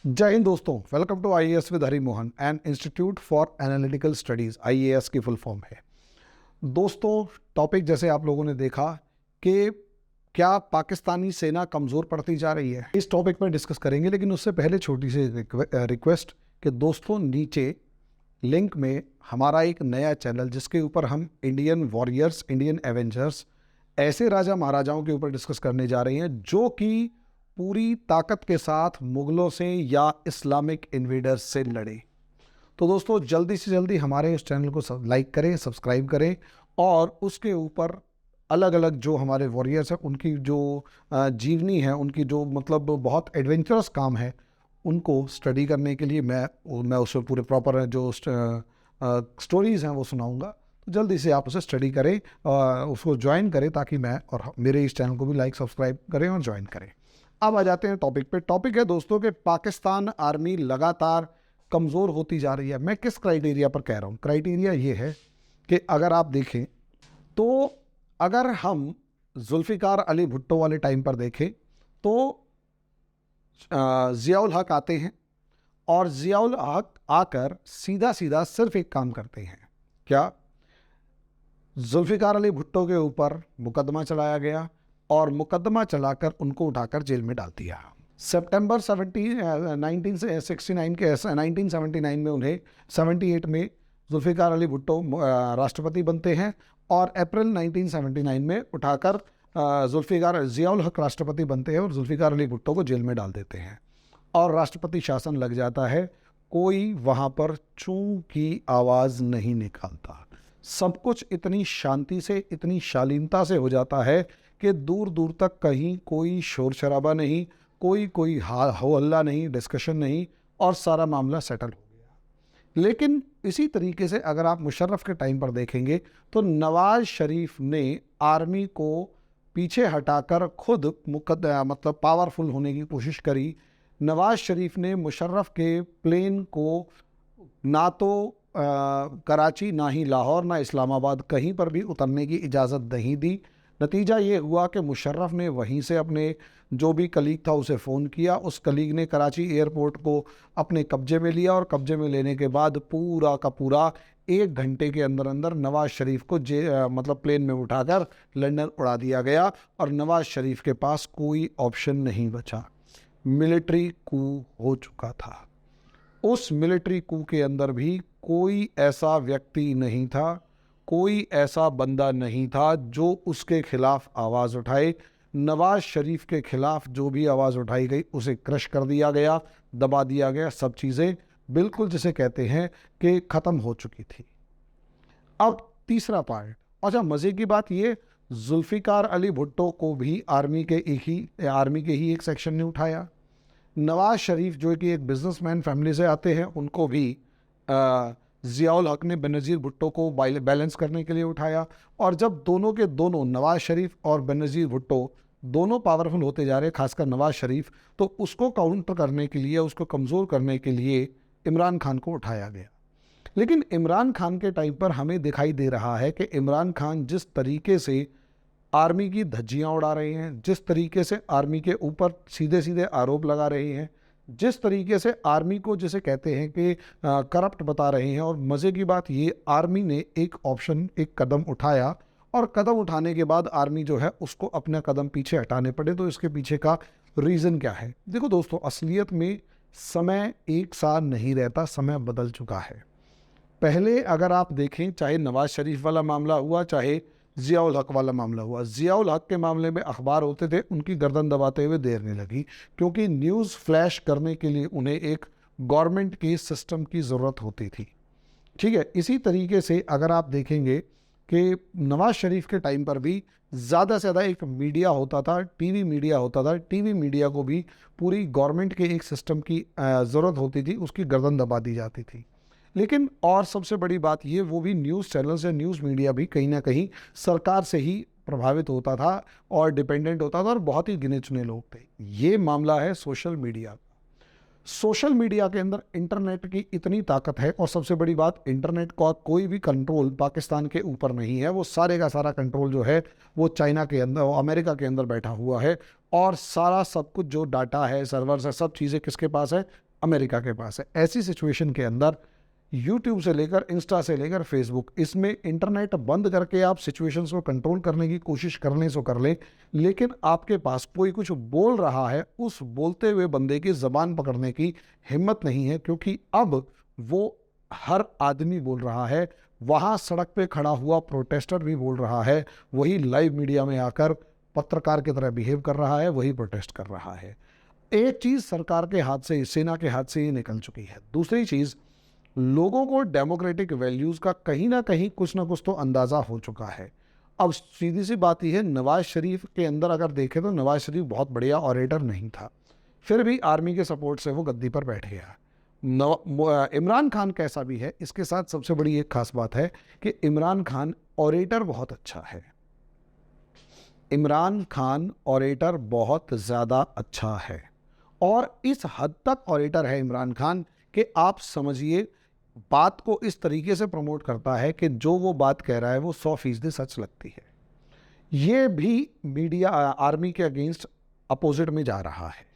जय हिंद दोस्तों, welcome to IAS with Hari Mohan and institute for analytical studies. IAS की फुल फॉर्म है। दोस्तों, टॉपिक जैसे आप लोगों ने देखा कि क्या पाकिस्तानी सेना कमज़ोर पड़ती जा रही है, इस टॉपिक पर डिस्कस करेंगे। लेकिन उससे पहले छोटी सी रिक्वेस्ट कि दोस्तों, नीचे लिंक में हमारा एक नया चैनल जिसके ऊपर हम इंडियन वॉरियर्स, इंडियन एवेंजर्स, ऐसे राजा महाराजाओं के ऊपर डिस्कस करने जा रहे हैं जो कि पूरी ताकत के साथ मुगलों से या इस्लामिक इन्वेडर्स से लड़े। तो दोस्तों, जल्दी से जल्दी हमारे इस चैनल को लाइक करें, सब्सक्राइब करें और उसके ऊपर अलग अलग जो हमारे वॉरियर्स हैं उनकी जो जीवनी है, उनकी जो मतलब बहुत एडवेंचरस काम है, उनको स्टडी करने के लिए मैं उसमें पूरे प्रॉपर जो स्टोरीज़ हैं वो सुनाऊंगा। तो जल्दी से आप उसे स्टडी करें, उसको ज्वाइन करें ताकि मैं और मेरे इस चैनल को भी लाइक सब्सक्राइब करें और ज्वाइन करें। अब आ जाते हैं टॉपिक पे। टॉपिक है दोस्तों कि पाकिस्तान आर्मी लगातार कमज़ोर होती जा रही है। मैं किस क्राइटेरिया पर कह रहा हूँ? क्राइटेरिया ये है कि अगर आप देखें तो अगर हम जुल्फ़िकार अली भुट्टो वाले टाइम पर देखें तो ज़ियाउल हक आते हैं और ज़ियाउल हक आकर सीधा सीधा सिर्फ एक काम करते हैं। क्या? जुल्फ़िकार अली भुट्टो के ऊपर मुकदमा चलाया गया और मुकदमा चलाकर उनको उठाकर जेल में डाल दिया। सितंबर 1979 में उन्हें 78 में जुल्फ़िकार अली भुट्टो राष्ट्रपति बनते हैं और अप्रैल 1979 में उठाकर जुल्फ़िकार ज़ियाउल हक राष्ट्रपति बनते हैं और जुल्फ़िकार अली भुट्टो को जेल में डाल देते हैं और राष्ट्रपति शासन लग जाता है। कोई वहाँ पर चूं की आवाज़ नहीं निकालता। सब कुछ इतनी शांति से, इतनी शालीनता से हो जाता है कि दूर दूर तक कहीं कोई शोर शराबा नहीं, कोई हो हल्ला नहीं, डिस्कशन नहीं और सारा मामला सेटल हो गया। लेकिन इसी तरीके से अगर आप मुशर्रफ के टाइम पर देखेंगे तो नवाज शरीफ ने आर्मी को पीछे हटाकर खुद मतलब पावरफुल होने की कोशिश करी। नवाज शरीफ ने मुशर्रफ के प्लेन को ना तो कराची, ना ही लाहौर, ना इस्लामाबाद कहीं पर भी उतरने की इजाज़त नहीं दी। नतीजा ये हुआ कि मुशर्रफ ने वहीं से अपने जो भी कलीग था उसे फ़ोन किया। उस कलीग ने कराची एयरपोर्ट को अपने कब्जे में लिया और कब्जे में लेने के बाद पूरा का पूरा 1 घंटे के अंदर अंदर नवाज शरीफ को मतलब प्लेन में उठाकर लंदन उड़ा दिया गया और नवाज शरीफ के पास कोई ऑप्शन नहीं बचा। मिलिट्री कू हो चुका था। उस मिलिट्री कू के अंदर भी कोई ऐसा व्यक्ति नहीं था, कोई ऐसा बंदा नहीं था जो उसके खिलाफ आवाज़ उठाए। नवाज शरीफ के खिलाफ जो भी आवाज़ उठाई गई उसे क्रश कर दिया गया, दबा दिया गया। सब चीज़ें बिल्कुल जिसे कहते हैं कि ख़त्म हो चुकी थी। अब तीसरा पार्ट। अच्छा, मज़े की बात ये, जुल्फ़िकार अली भुट्टो को भी आर्मी के ही एक सेक्शन ने उठाया। नवाज शरीफ जो कि एक बिजनेसमैन फैमिली से आते हैं, उनको भी ज़ियाउल हक ने बेनज़ीर भुट्टो को बैलेंस करने के लिए उठाया। और जब दोनों के दोनों, नवाज शरीफ और बेनज़ीर भुट्टो दोनों पावरफुल होते जा रहे, खासकर नवाज शरीफ, तो उसको काउंटर करने के लिए, उसको कमज़ोर करने के लिए इमरान खान को उठाया गया। लेकिन इमरान खान के टाइम पर हमें दिखाई दे रहा है कि इमरान खान जिस तरीके से आर्मी की धज्जियाँ उड़ा रहे हैं, जिस तरीके से आर्मी के ऊपर सीधे सीधे आरोप लगा रहे हैं, जिस तरीके से आर्मी को जिसे कहते हैं कि करप्ट बता रहे हैं। और मज़े की बात ये, आर्मी ने एक कदम उठाया और कदम उठाने के बाद आर्मी जो है उसको अपना कदम पीछे हटाने पड़े। तो इसके पीछे का रीज़न क्या है? देखो दोस्तों, असलियत में समय एक साथ नहीं रहता, समय बदल चुका है। पहले अगर आप देखें, चाहे नवाज शरीफ वाला मामला हुआ, चाहे ज़ियाउल हक वाला मामला हुआ, ज़ियाउल हक के मामले में अखबार होते थे, उनकी गर्दन दबाते हुए देर नहीं लगी, क्योंकि न्यूज़ फ्लैश करने के लिए उन्हें एक गवर्नमेंट के सिस्टम की ज़रूरत होती थी। ठीक है, इसी तरीके से अगर आप देखेंगे कि नवाज शरीफ के टाइम पर भी ज़्यादा से ज़्यादा एक मीडिया होता था, टीवी मीडिया होता था। टीवी मीडिया को भी पूरी गवर्नमेंट के एक सिस्टम की ज़रूरत होती थी, उसकी गर्दन दबा दी जाती थी। लेकिन और सबसे बड़ी बात ये, वो भी न्यूज़ चैनल्स या न्यूज़ मीडिया भी कहीं ना कहीं सरकार से ही प्रभावित होता था और डिपेंडेंट होता था और बहुत ही गिने चुने लोग थे। ये मामला है सोशल मीडिया। सोशल मीडिया के अंदर इंटरनेट की इतनी ताकत है और सबसे बड़ी बात, इंटरनेट का कोई भी कंट्रोल पाकिस्तान के ऊपर नहीं है। वो सारे का सारा कंट्रोल जो है वो चाइना के अंदर, अमेरिका के अंदर बैठा हुआ है और सारा सब कुछ जो डाटा है, सर्वर्स है, सब चीज़ें किसके पास है? अमेरिका के पास है। ऐसी सिचुएशन के अंदर यूट्यूब से लेकर इंस्टा से लेकर फेसबुक, इसमें इंटरनेट बंद करके आप सिचुएशंस को कंट्रोल करने की कोशिश करने सो कर लें, लेकिन आपके पास कोई कुछ बोल रहा है, उस बोलते हुए बंदे की ज़बान पकड़ने की हिम्मत नहीं है, क्योंकि अब वो हर आदमी बोल रहा है। वहाँ सड़क पे खड़ा हुआ प्रोटेस्टर भी बोल रहा है, वही लाइव मीडिया में आकर पत्रकार की तरह बिहेव कर रहा है, वही प्रोटेस्ट कर रहा है। एक चीज़ सरकार के हाथ से, सेना के हाथ से ये निकल चुकी है। दूसरी चीज़, लोगों को डेमोक्रेटिक वैल्यूज़ का कहीं ना कहीं कुछ ना कुछ तो अंदाज़ा हो चुका है। अब सीधी सी बात यह है, नवाज़ शरीफ के अंदर अगर देखें तो नवाज़ शरीफ बहुत बढ़िया ऑरेटर नहीं था, फिर भी आर्मी के सपोर्ट से वो गद्दी पर बैठ गया। इमरान खान कैसा भी है, इसके साथ सबसे बड़ी एक खास बात है कि इमरान खान ऑरेटर बहुत अच्छा है। इमरान खान ऑरेटर बहुत ज़्यादा अच्छा है, और इस हद तक ऑरेटर है इमरान खान कि आप समझिए बात को इस तरीके से प्रमोट करता है कि जो वो बात कह रहा है वो 100% सच लगती है। ये भी मीडिया आर्मी के अगेंस्ट अपोजिट में जा रहा है।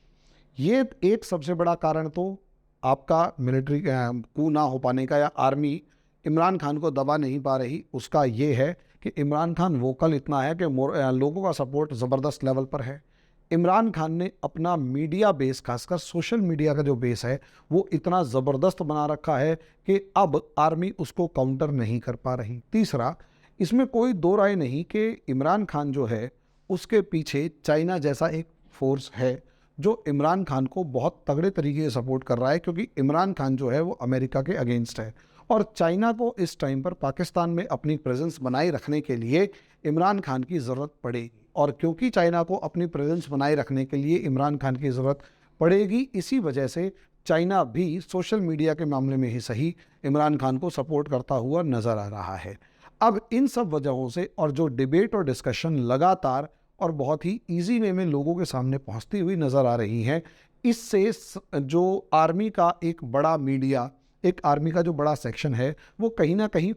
ये एक सबसे बड़ा कारण तो आपका मिलिट्री कू ना हो पाने का, या आर्मी इमरान खान को दबा नहीं पा रही, उसका ये है कि इमरान खान वोकल इतना है कि लोगों का सपोर्ट ज़बरदस्त लेवल पर है। इमरान खान ने अपना मीडिया बेस, खासकर सोशल मीडिया का जो बेस है, वो इतना ज़बरदस्त बना रखा है कि अब आर्मी उसको काउंटर नहीं कर पा रही। तीसरा, इसमें कोई दो राय नहीं कि इमरान खान जो है उसके पीछे चाइना जैसा एक फोर्स है जो इमरान खान को बहुत तगड़े तरीके से सपोर्ट कर रहा है, क्योंकि इमरान खान जो है वो अमेरिका के अगेंस्ट है, और चाइना को इस टाइम पर पाकिस्तान में अपनी प्रेजेंस बनाए रखने के लिए इमरान खान की ज़रूरत पड़ेगी। और क्योंकि चाइना को अपनी प्रेजेंस बनाए रखने के लिए इमरान खान की ज़रूरत पड़ेगी, इसी वजह से चाइना भी सोशल मीडिया के मामले में ही सही इमरान खान को सपोर्ट करता हुआ नज़र आ रहा है। अब इन सब वजहों से, और जो डिबेट और डिस्कशन लगातार और बहुत ही ईजी वे में लोगों के सामने पहुंचती हुई नज़र आ रही हैं, इससे जो आर्मी का एक बड़ा मीडिया, एक आर्मी का जो बड़ा सेक्शन है, वो कहीं ना कहीं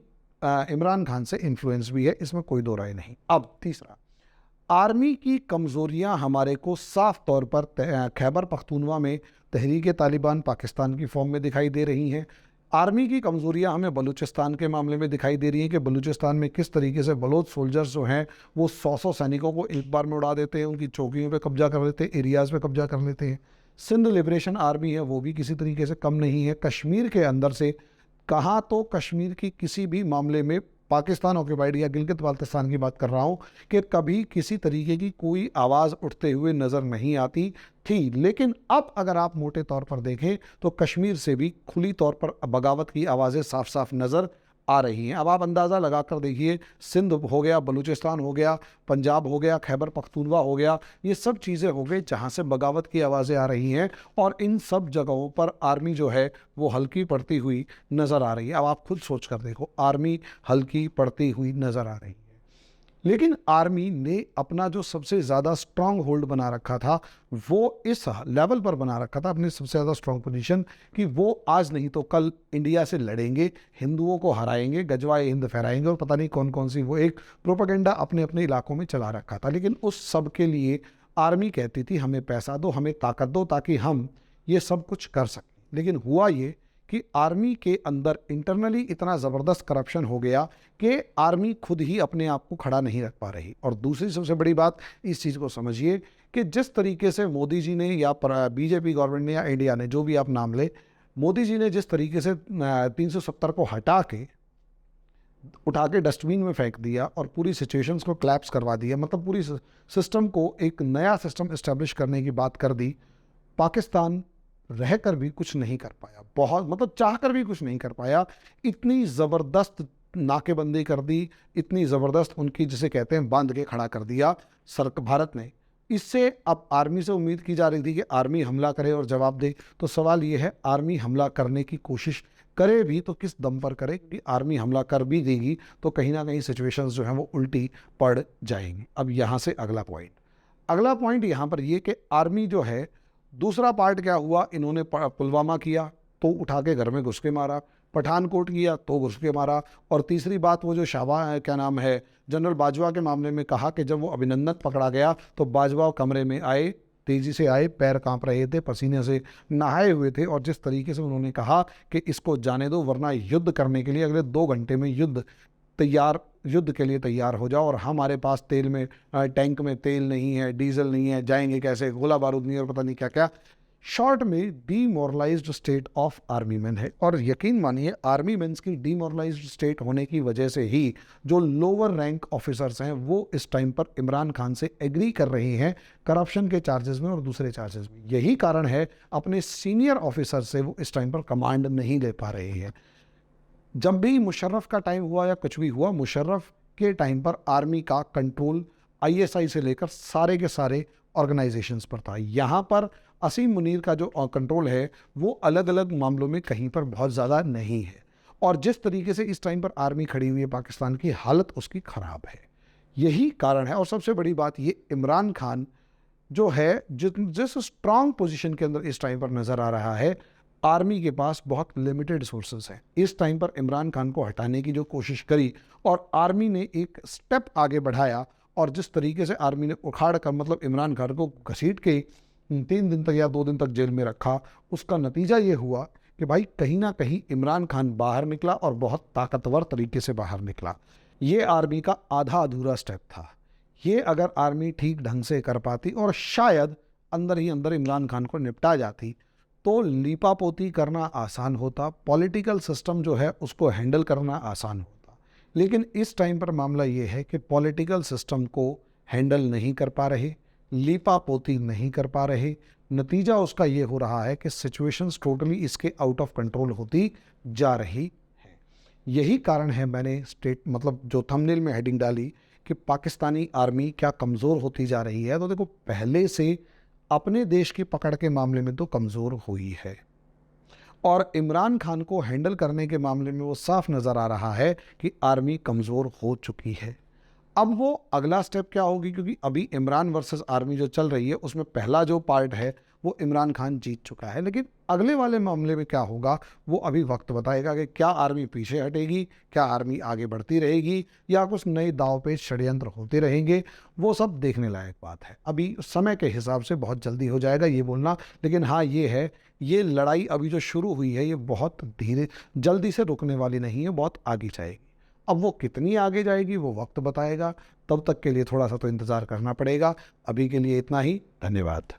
इमरान खान से इन्फ्लुएंस भी है, इसमें कोई दो राय नहीं। अब तीसरा, आर्मी की कमज़ोरियां हमारे को साफ तौर पर खैबर पख्तूनवा में तहरीक तालिबान पाकिस्तान की फॉर्म में दिखाई दे रही हैं। आर्मी की कमज़ोरियां हमें बलूचिस्तान के मामले में दिखाई दे रही हैं कि बलूचिस्तान में किस तरीके से बलोच सोल्जर्स जो हैं वो 100 सैनिकों को एक बार में उड़ा देते हैं, उनकी चौकियों पे कब्जा कर लेते हैं, एरियाज़ पे कब्जा कर लेते हैं। सिंध लिबरेशन आर्मी है, वो भी किसी तरीके से कम नहीं है। कश्मीर के अंदर से कहाँ तो कश्मीर की किसी भी मामले में पाकिस्तान ऑक्यूपाइड या गिलगित बाल्तिस्तान की बात कर रहा हूँ कि कभी किसी तरीके की कोई आवाज़ उठते हुए नज़र नहीं आती थी। लेकिन अब अगर आप मोटे तौर पर देखें तो कश्मीर से भी खुली तौर पर बगावत की आवाज़ें साफ साफ नज़र आ रही हैं। अब आप अंदाज़ा लगा कर देखिए, सिंध हो गया, बलूचिस्तान हो गया, पंजाब हो गया, खैबर पख्तूनवा हो गया, ये सब चीज़ें हो गई जहाँ से बगावत की आवाज़ें आ रही हैं, और इन सब जगहों पर आर्मी जो है वो हल्की पड़ती हुई नज़र आ रही है। अब आप खुद सोच कर देखो, आर्मी हल्की पड़ती हुई नज़र आ रही है। लेकिन आर्मी ने अपना जो सबसे ज़्यादा स्ट्रांग होल्ड बना रखा था, वो इस लेवल पर बना रखा था अपनी सबसे ज़्यादा स्ट्रांग पोजीशन, कि वो आज नहीं तो कल इंडिया से लड़ेंगे, हिंदुओं को हराएंगे, गजवाए हिंद फहराएंगे, और पता नहीं कौन कौन सी वो एक प्रोपेगेंडा अपने अपने इलाकों में चला रखा था। लेकिन उस सब के लिए आर्मी कहती थी हमें पैसा दो, हमें ताकत दो, ताकि हम ये सब कुछ कर सकें। लेकिन हुआ ये कि आर्मी के अंदर इंटरनली इतना ज़बरदस्त करप्शन हो गया कि आर्मी खुद ही अपने आप को खड़ा नहीं रख पा रही। और दूसरी सबसे बड़ी बात, इस चीज़ को समझिए कि जिस तरीके से मोदी जी ने या बीजेपी गवर्नमेंट ने या इंडिया ने, जो भी आप नाम ले, मोदी जी ने जिस तरीके से 370 को उठा के डस्टबिन में फेंक दिया और पूरी सिचुएशंस को क्लैप्स करवा दिया, मतलब पूरी सिस्टम को एक नया सिस्टम इस्टेब्लिश करने की बात कर दी, पाकिस्तान रहकर भी कुछ नहीं कर पाया, बहुत मतलब चाह कर भी कुछ नहीं कर पाया। इतनी ज़बरदस्त नाकेबंदी कर दी, इतनी ज़बरदस्त उनकी जिसे कहते हैं बांध के खड़ा कर दिया भारत ने। इससे अब आर्मी से उम्मीद की जा रही थी कि आर्मी हमला करे और जवाब दे। तो सवाल ये है, आर्मी हमला करने की कोशिश करे भी तो किस दम पर करे, कि आर्मी हमला कर भी देगी तो कहीं ना कहीं सिचुएशंस जो हैं वो उल्टी पड़ जाएंगी। अब यहाँ से अगला पॉइंट यहाँ पर ये कि आर्मी जो है, दूसरा पार्ट क्या हुआ, इन्होंने पुलवामा किया तो उठा के घर में घुस के मारा, पठानकोट किया तो घुस के मारा, और तीसरी बात वो जो क्या नाम है जनरल बाजवा के मामले में कहा कि जब वो अभिनंदन पकड़ा गया तो बाजवा कमरे में आए तेज़ी से आए, पैर कांप रहे थे, पसीने से नहाए हुए थे, और जिस तरीके से उन्होंने कहा कि इसको जाने दो, वरना युद्ध करने के लिए अगले 2 घंटे में युद्ध के लिए तैयार हो जाओ, और हमारे पास तेल में टैंक में तेल नहीं है, डीजल नहीं है, जाएंगे कैसे, गोला बारूद नहीं है, और पता नहीं क्या क्या। शॉर्ट में demoralised state of army man है। और यकीन मानिए, आर्मी मैन की डीमोरलाइज्ड स्टेट होने की वजह से ही जो लोअर रैंक ऑफिसर्स हैं वो इस टाइम पर इमरान खान से एग्री कर रहे हैं करप्शन के चार्जेस में और दूसरे चार्जेस में। यही कारण है अपने सीनियर ऑफिसर से वो इस टाइम पर कमांड नहीं ले पा रहे हैं। जब भी मुशर्रफ का टाइम हुआ या कुछ भी हुआ, मुशर्रफ के टाइम पर आर्मी का कंट्रोल आईएसआई से लेकर सारे के सारे ऑर्गेनाइजेशंस पर था। यहाँ पर असीम मुनीर का जो कंट्रोल है वो अलग अलग मामलों में कहीं पर बहुत ज़्यादा नहीं है। और जिस तरीके से इस टाइम पर आर्मी खड़ी हुई है पाकिस्तान की, हालत उसकी ख़राब है। यही कारण है। और सबसे बड़ी बात ये, इमरान खान जो है जिस स्ट्रांग पोजीशन के अंदर इस टाइम पर नज़र आ रहा है, आर्मी के पास बहुत लिमिटेड सोर्सेस हैं। इस टाइम पर इमरान खान को हटाने की जो कोशिश करी और आर्मी ने एक स्टेप आगे बढ़ाया, और जिस तरीके से आर्मी ने उखाड़ कर मतलब इमरान खान को घसीट के 3 दिन तक या 2 दिन तक जेल में रखा, उसका नतीजा ये हुआ कि भाई कहीं ना कहीं इमरान खान बाहर निकला, और बहुत ताकतवर तरीके से बाहर निकला। ये आर्मी का आधा अधूरा स्टेप था। ये अगर आर्मी ठीक ढंग से कर पाती और शायद अंदर ही अंदर इमरान खान को निपटा जाती, तो लीपापोती करना आसान होता, पॉलिटिकल सिस्टम जो है उसको हैंडल करना आसान होता। लेकिन इस टाइम पर मामला ये है कि पॉलिटिकल सिस्टम को हैंडल नहीं कर पा रहे, लीपापोती नहीं कर पा रहे। नतीजा उसका ये हो रहा है कि सिचुएशंस टोटली इसके आउट ऑफ कंट्रोल होती जा रही है। यही कारण है मैंने जो थंबनेल में हेडिंग डाली कि पाकिस्तानी आर्मी क्या कमज़ोर होती जा रही है। तो देखो, पहले से अपने देश की पकड़ के मामले में तो कमज़ोर हुई है, और इमरान खान को हैंडल करने के मामले में वो साफ नज़र आ रहा है कि आर्मी कमज़ोर हो चुकी है। अब वो अगला स्टेप क्या होगी, क्योंकि अभी इमरान वर्सेस आर्मी जो चल रही है उसमें पहला जो पार्ट है वो इमरान खान जीत चुका है। लेकिन अगले वाले मामले में क्या होगा वो अभी वक्त बताएगा कि क्या आर्मी पीछे हटेगी, क्या आर्मी आगे बढ़ती रहेगी, या कुछ नए दाव पे षड्यंत्र होते रहेंगे। वो सब देखने लायक बात है। अभी समय के हिसाब से बहुत जल्दी हो जाएगा ये बोलना। लेकिन हाँ, ये है, ये लड़ाई अभी जो शुरू हुई है ये बहुत जल्दी से रुकने वाली नहीं है, बहुत आगे जाएगी। अब वो कितनी आगे जाएगी वो वक्त बताएगा। तब तक के लिए थोड़ा सा तो इंतज़ार करना पड़ेगा। अभी के लिए इतना ही। धन्यवाद।